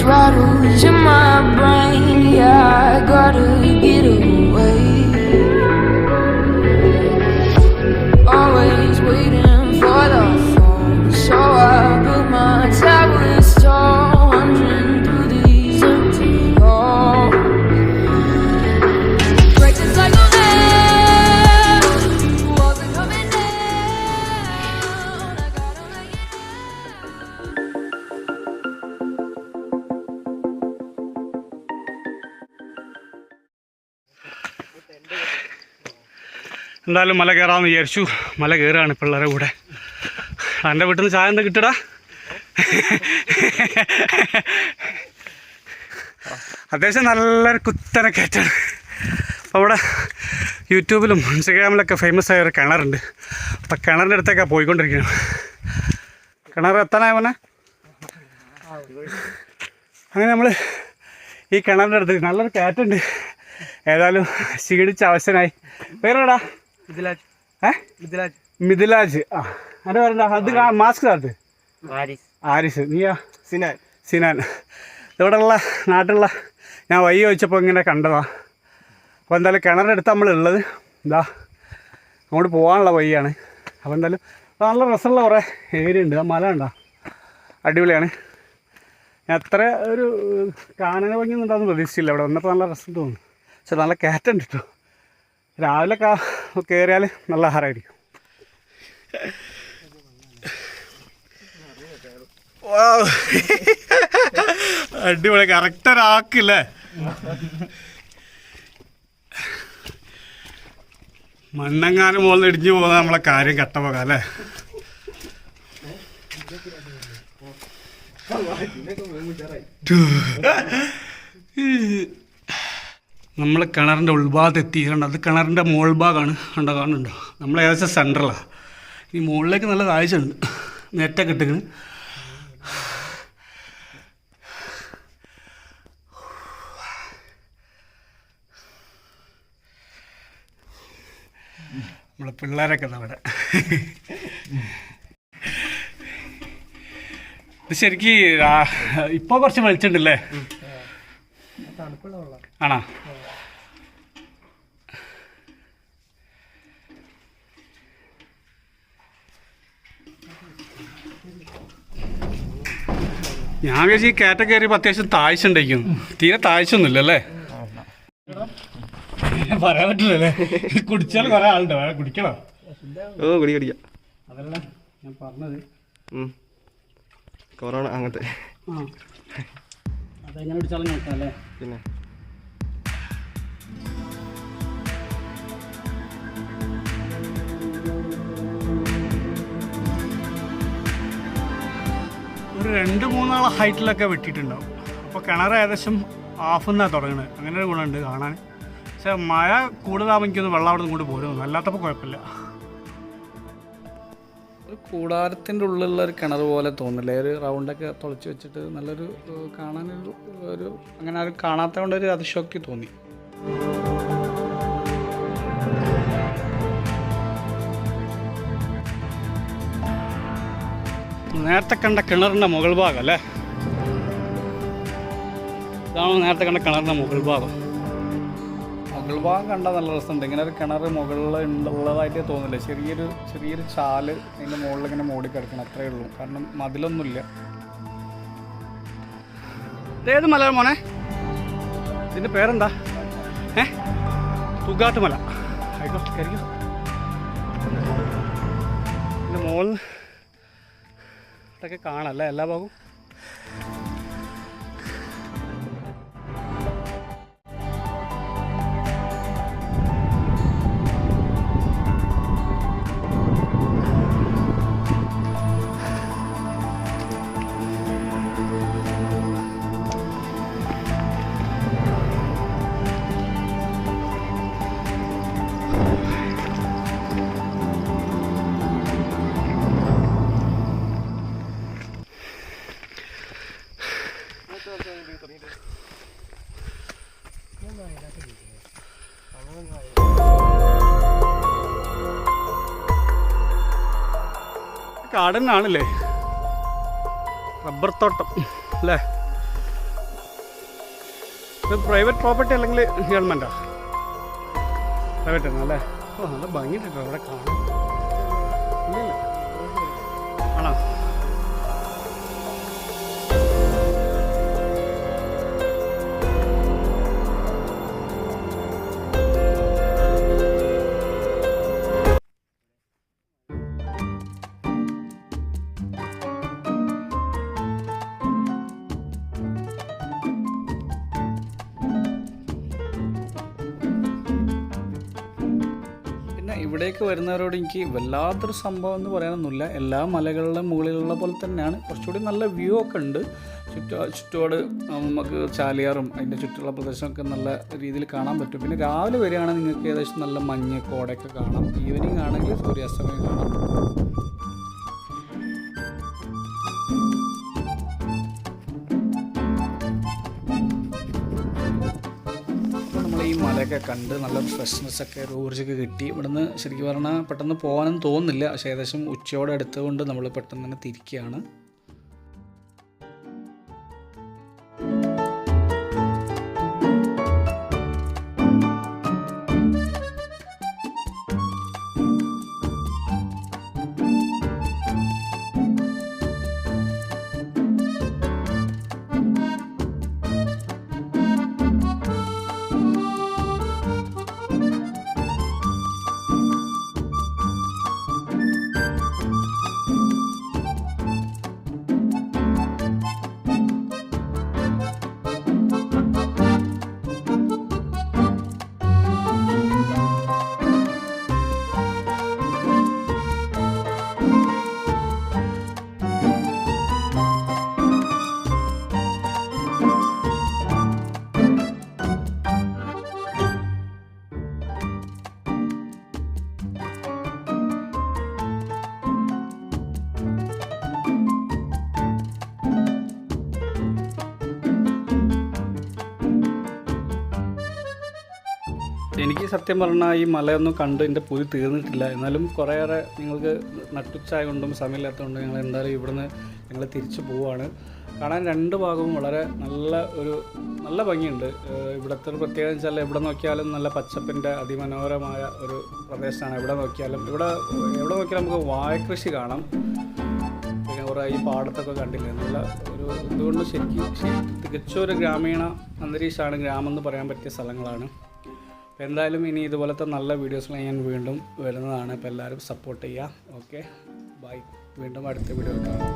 rattles in my brain. Yeah, I gotta get away. Always waiting for the phone, so I built my towers tall, wandering through these empty halls. Break the cycle now, wasn't coming down. I gotta make it. എന്തായാലും മല കയറാമെന്ന് വിചാരിച്ചു. മല കയറുകയാണ് പിള്ളേരെ കൂടെ. എൻ്റെ വീട്ടിൽ നിന്ന് ചായ എന്താ കിട്ടടാ? അത്യാവശ്യം നല്ലൊരു കുത്തനെ കയറ്റാണ്. അപ്പോൾ അവിടെ യൂട്യൂബിലും ഇൻസ്റ്റഗ്രാമിലൊക്കെ ഫേമസ് ആയ ഒരു കിണറുണ്ട്. അപ്പം കിണറിൻ്റെ അടുത്തേക്കാണ് പോയിക്കൊണ്ടിരിക്കുന്നത്. കിണർ എത്താനായ മോനെ. അങ്ങനെ നമ്മൾ ഈ കിണറിൻ്റെ അടുത്ത് നല്ലൊരു കയറ്റുണ്ട്. ഏതായാലും ക്ഷീണിച്ച അവശനായി. പേരെടാ? മിഥിലാജ്. ആ എൻ്റെ പേരെന്താ? അത് മാസ്ക് താത്ത്. ആരിസ്. നീയാ? സിനാൻ. ഇവിടെയുള്ള നാട്ടിലുള്ള ഞാൻ വഴി ചോദിച്ചപ്പോൾ ഇങ്ങനെ കണ്ടതാ. അപ്പോൾ എന്തായാലും കിണറിൻ്റെ അടുത്ത് നമ്മളുള്ളത് ഇതാ അങ്ങോട്ട് പോകാനുള്ള വഴിയാണ്. അപ്പോൾ എന്തായാലും നല്ല രസമുള്ള കുറേ ഏരിയ ഉണ്ട്. ആ മല ഉണ്ടോ? അടിപൊളിയാണ്. ഞാൻ അത്ര ഒരു കാനന ഭംഗിയൊന്നും ഉണ്ടാകുന്ന പ്രതീക്ഷിച്ചില്ല. ഇവിടെ വന്നപ്പോൾ നല്ല രസം തോന്നുന്നു. പക്ഷെ നല്ല കയറ്റുണ്ട് കേട്ടോ. രാവിലെ കയറിയാൽ നല്ല ആഹാരമായിരിക്കും. അടിപൊളി. കറക്റ്റ് ഒരാക്കില്ലേ? മണ്ണങ്ങാനും മുകളിൽ ഇടിഞ്ഞു പോകുന്ന നമ്മളെ കാര്യം കട്ടപ്പോകാം അല്ലേ? നമ്മൾ കിണറിൻ്റെ ഉൾഭാഗത്ത് എത്തിയിട്ടുണ്ട്. അത് കിണറിൻ്റെ മുകൾ ഭാഗമാണ്. കാണുന്നുണ്ടോ? നമ്മൾ ഏകദേശം സെൻറ്ററിലാണ്. ഈ മുകളിലേക്ക് നല്ല കാഴ്ചയുണ്ട്. നെറ്റൊക്കെ ഇട്ടിക്കണ്. നമ്മളെ പിള്ളേരൊക്കെ അവിടെ. ഇത് ശരിക്കും ഇപ്പോൾ കുറച്ച് വെളിച്ചുണ്ടല്ലേ? ആണോ? ഞാൻ വിചാരിച്ചു ഈ കയറ്റ കയറിയപ്പോൾ അത്യാവശ്യം താഴ്ച ഉണ്ടായിരിക്കും. തീരെ താഴ്ചയൊന്നുമില്ല അല്ലേ? പറയാൻ പറ്റില്ലല്ലേ? കുടിച്ചാൽ കുറെ ആളുണ്ടോ? കുടിക്കണോ? കുടിക്കാം. അതല്ല ഞാൻ പറഞ്ഞത്. കൊറോണ അങ്ങനത്തെ. അതെങ്ങനെ കുടിച്ചാലും നോക്കാം അല്ലേ? പിന്നെ ഒരു 2-3 ആളെ ഹൈറ്റിലൊക്കെ വെട്ടിയിട്ടുണ്ടാവും. അപ്പോൾ കിണർ ഏകദേശം ഹാഫെന്നാണ് തുടങ്ങുന്നത്. അങ്ങനെ ഒരു ഗുണമുണ്ട് കാണാൻ. പക്ഷേ മഴ കൂടുതലാകുമ്പോൾ എനിക്കൊന്ന് വെള്ളം അവിടെ നിന്ന് കൊണ്ട് പോരുന്നു. അല്ലാത്തപ്പോൾ കുഴപ്പമില്ല. ഒരു കൂടാരത്തിൻ്റെ ഉള്ളിലുള്ള ഒരു കിണർ പോലെ തോന്നില്ലേ? ഒരു റൗണ്ടൊക്കെ തുളച്ച് വെച്ചിട്ട് നല്ലൊരു കാണാനൊരു അങ്ങനെ ആരും കാണാത്ത കൊണ്ടൊരു അതിശോക്തി തോന്നി. നേരത്തെ കണ്ട കിണറിൻ്റെ മുകൾ ഭാഗം അല്ലേ? ഇതാണ് നേരത്തെ കണ്ട കിണറിൻ്റെ മുകൾ ഭാഗം. മുകൾ ഭാഗം കണ്ടാൽ നല്ല രസമുണ്ട്. ഇങ്ങനെ ഒരു കിണർ മുകളിൽ ഉള്ളതായിട്ട് തോന്നില്ല. ചെറിയൊരു ചാല് അതിൻ്റെ മുകളിൽ ഇങ്ങനെ മൂടിക്കിടക്കണം. അത്രയേ ഉള്ളൂ. കാരണം മതിലൊന്നുമില്ല. ഇതേത് മല മോനെ? ഇതിൻ്റെ പേരെന്താ? തുകാട്ടുമല. ആയിക്കോട്ടെ, കരിക്കോ. ഇതിൻ്റെ മുകളിൽ ഇതൊക്കെ കാണാമല്ലേ എല്ലാ ഭാഗവും? കാടനാണല്ലേ? റബ്ബർ തോട്ടം അല്ലേ? ഇത് പ്രൈവറ്റ് പ്രോപ്പർട്ടി അല്ലെങ്കിൽ ഗവൺമെൻറ്റാ? പ്രൈവറ്റ് ആണ് അല്ലേ? ഓ നല്ല ഭംഗിയിട്ടോ അവിടെ കാണാം. ഇല്ല ആണോ? ഇവിടേക്ക് വരുന്നവരോട് എനിക്ക് വല്ലാത്തൊരു സംഭവം എന്ന് പറയാനൊന്നുമില്ല. എല്ലാ മലകളുടെ മുകളിലുള്ള പോലെ തന്നെയാണ്, കുറച്ചുകൂടി നല്ല വ്യൂ ഒക്കെ ഉണ്ട്. ചുറ്റോട് നമുക്ക് ചാലിയാറും അതിൻ്റെ ചുറ്റുള്ള പ്രദേശമൊക്കെ നല്ല രീതിയിൽ കാണാൻ പറ്റും. പിന്നെ രാവിലെ വരികയാണെങ്കിൽ നിങ്ങൾക്ക് ഏകദേശം നല്ല മഞ്ഞ് കോടയൊക്കെ കാണാം. ഈവനിങ് ആണെങ്കിൽ സൂര്യാസ്തമയം കാണാം. ഈ മലയൊക്കെ കണ്ട് നല്ലൊരു ഫ്രഷ്നെസ്സൊക്കെ ഒരു ഊർജ്ജമൊക്കെ കിട്ടി. ഇവിടുന്ന് ശരിക്കും പറഞ്ഞാൽ പെട്ടെന്ന് പോകാനൊന്നും തോന്നുന്നില്ല. പക്ഷേ ഏകദേശം ഉച്ചയോടെ അടുത്തുകൊണ്ട് നമ്മൾ പെട്ടെന്ന് തന്നെ തിരിക്കുകയാണ്. എനിക്ക് സത്യം പറഞ്ഞാൽ ഈ മലയൊന്നും കണ്ട് എൻ്റെ പൂതി തീർന്നിട്ടില്ല. എന്നാലും കുറേയേറെ നിങ്ങൾക്ക് നട്ടുച്ചായകൊണ്ടും സമയമില്ലാത്തതുകൊണ്ടും ഞങ്ങൾ എന്തായാലും ഇവിടുന്ന് ഞങ്ങൾ തിരിച്ചു പോവുകയാണ്. കാണാൻ രണ്ട് ഭാഗവും വളരെ നല്ല ഭംഗിയുണ്ട്. ഇവിടുത്തെ ഒരു പ്രത്യേകത വെച്ചാൽ എവിടെ നോക്കിയാലും നല്ല പച്ചപ്പിൻ്റെ അതിമനോഹരമായ ഒരു പ്രദേശമാണ്. എവിടെ നോക്കിയാലും നമുക്ക് വാഴക്കൃഷി കാണാം. പിന്നെ കുറേ ഈ പാടത്തൊക്കെ കണ്ടില്ലേ, നല്ല ഇതുകൊണ്ട് ശരിക്കും തികച്ചൊരു ഗ്രാമീണ അന്തരീക്ഷമാണ്. ഗ്രാമം എന്ന് പറയാൻ പറ്റിയ സ്ഥലങ്ങളാണ്. അപ്പോൾ എന്തായാലും ഇനി ഇതുപോലത്തെ നല്ല വീഡിയോസിൽ ഞാൻ വീണ്ടും വരുന്നതാണ്. അപ്പോൾ എല്ലാവരും സപ്പോർട്ട് ചെയ്യുക. Okay, bye. വീണ്ടും അടുത്ത വീഡിയോ കാണാം.